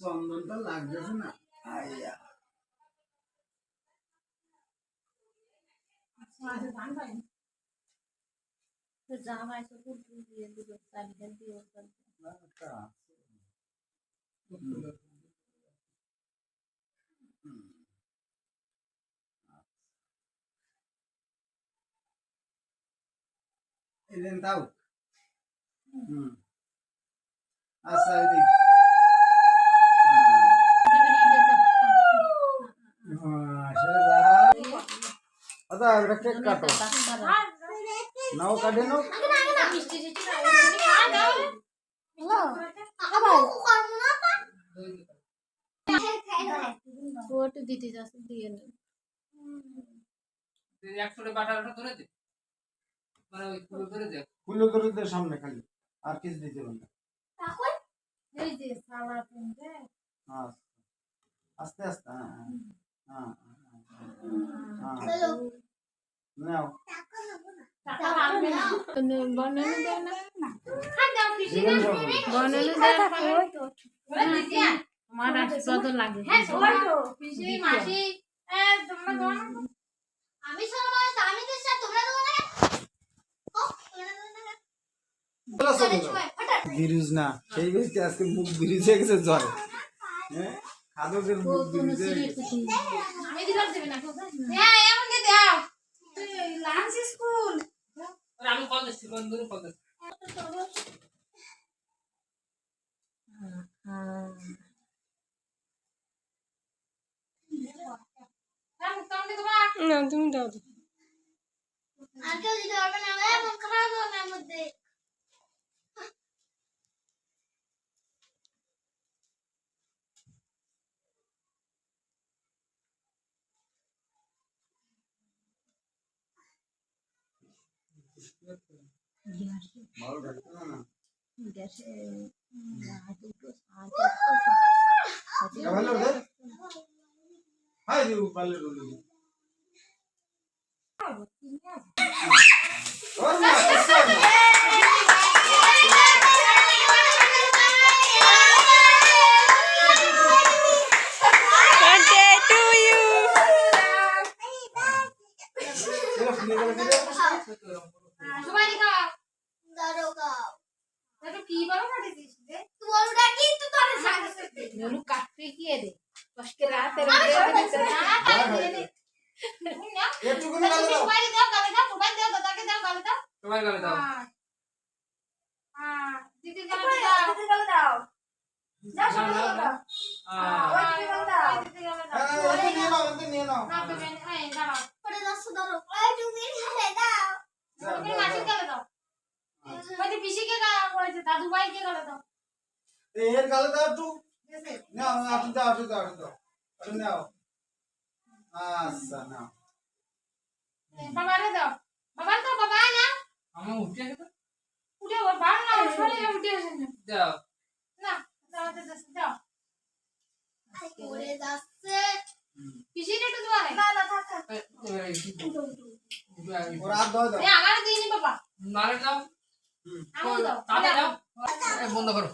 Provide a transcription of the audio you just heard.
চন্দনটা লাগতেছে না। আইয়া এলেন তাও আচ্ছা আচ্ছা এটা কেক কাটো নাও কাটে নাও ওটা দিতে যাচ্ছে দিয়ে নে ফুলো করে দে সামনে খালি আর কিছু দিতে হবে না এই যে সালাদ দে আস্তে আস্তে হ্যাঁ নাও বনানো দেয় না বনানো দেয় আমার আশীর্বাদ লাগে আমি সময় আমি তো তোমরা বিরুজ না সেই ব্যক্তি আজকে মুখ বিরিজ হয়ে গেছে জ্বরে হ্যাঁ খাদকের মুখ বিরিজ হয়ে গেছে আমি দিলাম দেবে না হ্যাঁ এমন দিয়ে দাও লাঞ্চ স্কুল আমি কল দিচ্ছি বন্ধুরে কল দিচ্ছি না তুমি দাও আর কেউ দিতে পারবে না এমন খারাপ হবে না মধ্যে ভালো লাগছে না গ্যাসে ভালো রে হাই দিও পালে রুলি ওর না সবাই খাও দাঁড়ো খাও এটা কি বলো না দিস রে তুই বলটা কি তুই করে সাথে নলু কাটতে কি রে কষ্টে রাতে রে একটু করে গালে দাও সবাই দাও গালে দাও সবাই দাও দাদাকে দাও গালে দাও সবাই গালে দাও হ্যাঁ দিদি গালে দাও দিদি গালে দাও দাও সবাই দাও ওই দিদি গালে দাও দিদি গালে দাও এই নিয়ে নাও নিয়ে নাও না তুমি এই দাও পড়ে দাও দাও ওই তুমি গালে দাও তুমি মাসি গালে দাও ওই যে পিসিকে গালে ওই যে দাদু ভাইকে গালে দাও এর গালে দাও একটু নাও আপনি দাও আরে নাও আচ্ছা নাও বাবারে দাও বাবা তো বাবা না আমার উঠে গেছে উঠে বাবা না সরে উঠে আসেন দাও না দাও দাও ওরে যাচ্ছে পিসিটা তো তোমার না না থাক থাক ওর হাত দাও এ আমার দিইনি বাবা মারে দাও আমি দাও তাতে দাও বন্ধ করো